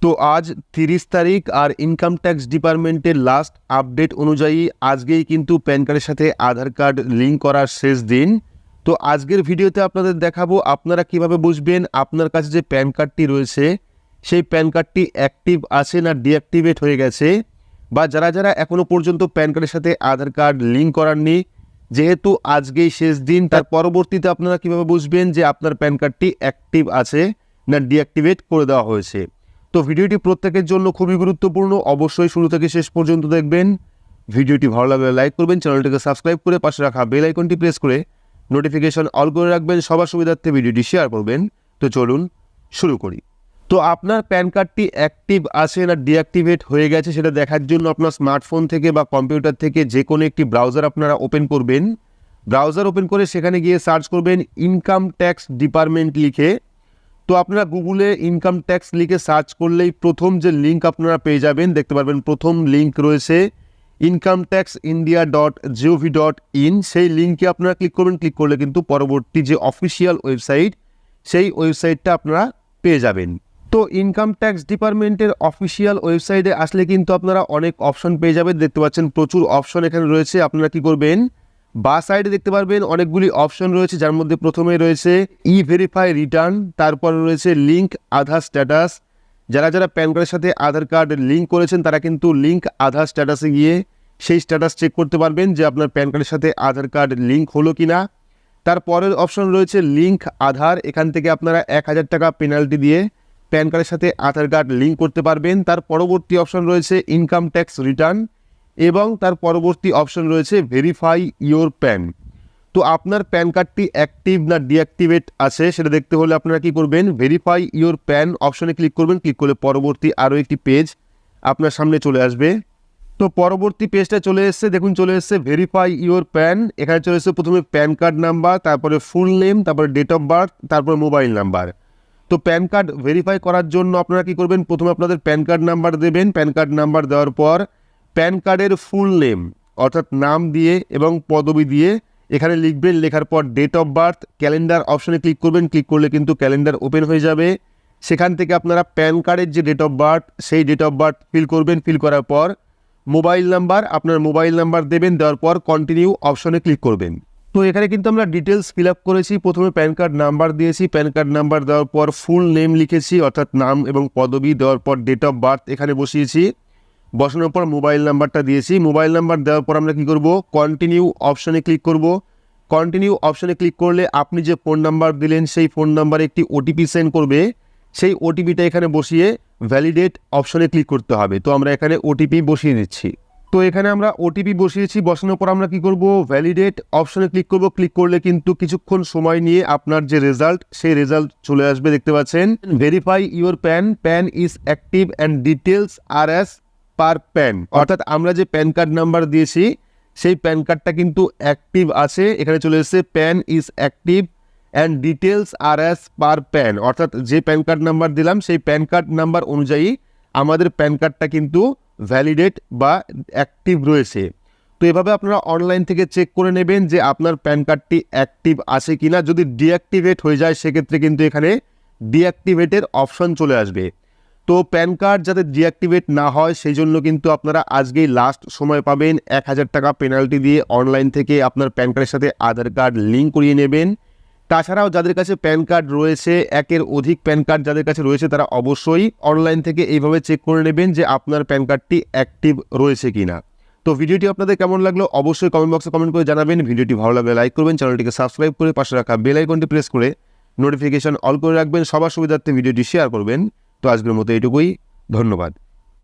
তো আজ 30 তারিখ আর ইনকাম ট্যাক্স ডিপার্টমেন্টের লাস্ট আপডেট অনুযায়ী আজকেই কিন্তু প্যান কার্ডের সাথে আধার কার্ড লিঙ্ক করার শেষ দিন। তো আজকের ভিডিওতে আপনাদের দেখাবো আপনারা কিভাবে বুঝবেন আপনার কাছে যে প্যান কার্ডটি রয়েছে সেই প্যান কার্ডটি অ্যাক্টিভ আছে না ডিঅ্যাক্টিভেট হয়ে গেছে, বা যারা যারা এখনও পর্যন্ত প্যান কার্ডের সাথে আধার কার্ড লিঙ্ক করাননি, যেহেতু আজকেই শেষ দিন তার পরবর্তীতে আপনারা কিভাবে বুঝবেন যে আপনার প্যান কার্ডটি অ্যাক্টিভ আছে না ডিঅ্যাক্টিভেট করে দেওয়া হয়েছে। তো ভিডিওটি প্রত্যেকের জন্য খুবই গুরুত্বপূর্ণ, অবশ্যই শুরু থেকে শেষ পর্যন্ত দেখবেন। ভিডিওটি ভালো লাগলে লাইক করবেন, চ্যানেলটিকে সাবস্ক্রাইব করে পাশে রাখা বেল আইকনটি প্রেস করে নোটিফিকেশন অল করে রাখবেন, সবার সুবিধার্থে ভিডিওটি শেয়ার করবেন। তো চলুন শুরু করি। তো আপনার প্যান কার্ডটি অ্যাক্টিভ আছে না ডিঅ্যাক্টিভেট হয়ে গেছে সেটা দেখার জন্য আপনার স্মার্টফোন থেকে বা কম্পিউটার থেকে যে কোনো একটি ব্রাউজার আপনারা ওপেন করবেন। ব্রাউজার ওপেন করে সেখানে গিয়ে সার্চ করবেন ইনকাম ট্যাক্স ডিপার্টমেন্ট লিখে। তো আপনারা গুগলে ইনকাম ট্যাক্স লিখে সার্চ করলেই প্রথম যে লিঙ্ক আপনারা পেয়ে যাবেন, দেখতে পারবেন প্রথম লিঙ্ক রয়েছে incometaxindia.gov.in। সেই লিঙ্কে আপনারা ক্লিক করবেন। ক্লিক করলে কিন্তু পরবর্তী যে অফিসিয়াল ওয়েবসাইট সেই ওয়েবসাইটটা আপনারা পেয়ে যাবেন। তো ইনকাম ট্যাক্স ডিপার্টমেন্টের অফিসিয়াল ওয়েবসাইটে আসলে কিন্তু আপনারা অনেক অপশন পেয়ে যাবেন। দেখতে পাচ্ছেন প্রচুর অপশন এখানে রয়েছে। আপনারা কি করবেন, বা সাইডে দেখতে পারবেন অনেকগুলি অপশন রয়েছে, যার মধ্যে প্রথমে রয়েছে ই ভেরিফাই রিটার্ন, তারপর রয়েছে লিঙ্ক আধার স্ট্যাটাস। যারা যারা প্যান কার্ডের সাথে আধার কার্ড লিঙ্ক করেছেন তারা কিন্তু লিঙ্ক আধার স্ট্যাটাসে গিয়ে সেই স্ট্যাটাস চেক করতে পারবেন যে আপনার প্যান কার্ডের সাথে আধার কার্ড লিঙ্ক হলো কিনা। তারপরের অপশন রয়েছে লিঙ্ক আধার, এখান থেকে আপনারা 1000 টাকা পেনাল্টি দিয়ে প্যান কার্ডের সাথে আধার কার্ড লিঙ্ক করতে পারবেন। তার পরবর্তী অপশন রয়েছে ইনকাম ট্যাক্স রিটার্ন এবং তার পরবর্তী অপশন রয়েছে ভেরিফাই ইওর প্যান। তো আপনার প্যান কার্ডটি অ্যাক্টিভ না ডিঅ্যাক্টিভেট আছে সেটা দেখতে হলে আপনারা কি করবেন, ভেরিফাই ইওর প্যান অপশনে ক্লিক করবেন। ক্লিক করলে পরবর্তী আরও একটি পেজ আপনার সামনে চলে আসবে। তো পরবর্তী পেজটা চলে এসছে, দেখুন চলে এসছে ভেরিফাই ইওর প্যান। এখানে চলে এসছে প্রথমে প্যান কার্ড নাম্বার, তারপরে ফুল নেম, তারপরে ডেট অফ বার্থ, তারপরে মোবাইল নাম্বার। তো প্যান কার্ড ভেরিফাই করার জন্য আপনারা কি করবেন, প্রথমে আপনাদের প্যান কার্ড নাম্বার দেবেন। প্যান কার্ড নাম্বার দেওয়ার পর প্যান কার্ডের ফুল নেম অর্থাৎ নাম দিয়ে এবং পদবি দিয়ে এখানে লিখবেন। লেখার পর ডেট অফ বার্থ, ক্যালেন্ডার অপশনে ক্লিক করবেন। ক্লিক করলে কিন্তু ক্যালেন্ডার ওপেন হয়ে যাবে। সেখান থেকে আপনারা প্যান কার্ডের যে ডেট অফ বার্থ সেই ডেট অফ বার্থ ফিল করবেন। ফিল করার পর মোবাইল নাম্বার, আপনার মোবাইল নাম্বার দেবেন। দেওয়ার পর কন্টিনিউ অপশনে ক্লিক করবেন। তো এখানে কিন্তু আমরা ডিটেলস ফিল আপ করেছি। প্রথমে প্যান কার্ড নাম্বার দিয়েছি, প্যান কার্ড নাম্বার দেওয়ার পর ফুল নেম লিখেছি অর্থাৎ নাম এবং পদবি, দেওয়ার পর ডেট অফ বার্থ এখানে বসিয়েছি। বসানোর পর মোবাইল নাম্বারটা দিয়েছি। মোবাইল নাম্বার দেওয়ার পর আমরা কি করব, কন্টিনিউ অপশনে ক্লিক করব। কন্টিনিউ অপশনে ক্লিক করলে আপনি যে ফোন নাম্বার দিলেন সেই ফোন নাম্বারে একটি ওটিপি সেন্ড করবে। সেই ওটিপিটা এখানে বসিয়ে ভ্যালিডেট অপশনে ক্লিক করতে হবে। তো আমরা এখানে ওটিপি বসিয়ে দিচ্ছি। তো এখানে আমরা ওটিপি বসিয়েছি। বসানোর পর আমরা কি করব, ভ্যালিডেট অপশনে ক্লিক করব। ক্লিক করলে কিন্তু কিছুক্ষণ সময় নিয়ে আপনার যে রেজাল্ট সেই রেজাল্ট চলে আসবে। দেখতে পাচ্ছেন verify your PAN, PAN is active and details are as per PAN, অর্থাৎ আমরা যে প্যান কার্ড নাম্বার দিয়েছি সেই প্যান কার্ডটা কিন্তু অ্যাক্টিভ আছে। এখানে চলে এসেছে PAN is active and details are as per PAN, অর্থাৎ যে প্যান কার্ড নাম্বার দিলাম সেই প্যান কার্ড নাম্বার অনুযায়ী আমাদের প্যান কার্ডটা কিন্তু ভ্যালিডেট বা অ্যাক্টিভ রয়েছে। তো এভাবে আপনারা অনলাইন থেকে চেক করে নেবেন যে আপনার প্যান কার্ডটি অ্যাক্টিভ আছে কিনা। যদি ডিঅ্যাক্টিভেট হয়ে যায় সেক্ষেত্রে কিন্তু এখানে ডিঅ্যাক্টিভেটের অপশন চলে আসবে। তো প্যান কার্ড যাতে ডিঅ্যাক্টিভেট না হয় সেই জন্য কিন্তু আপনারা আজকেই লাস্ট সময় পাবেন। 1000 টাকা পেনাল্টি দিয়ে অনলাইন থেকে আপনার প্যান কার্ডের সাথে আধার কার্ড লিঙ্ক করিয়ে নেবেন। তাছাড়াও যাদের কাছে প্যান কার্ড রয়েছে, একের অধিক প্যান কার্ড যাদের কাছে রয়েছে তারা অবশ্যই অনলাইন থেকে এইভাবে চেক করে নেবেন যে আপনার প্যান কার্ডটি অ্যাক্টিভ রয়েছে কিনা। তো ভিডিওটি আপনাদের কেমন লাগলো অবশ্যই কমেন্ট বক্সে কমেন্ট করে জানাবেন। ভিডিওটি ভালো লাগলে লাইক করবেন, চ্যানেলটিকে সাবস্ক্রাইব করে পাশে রাখা বেল আইকনটি প্রেস করে নোটিফিকেশন অল করে রাখবেন, সবার সুবিধার্থে ভিডিওটি শেয়ার করবেন। তো আজকের মতো এইটুকুই, ধন্যবাদ।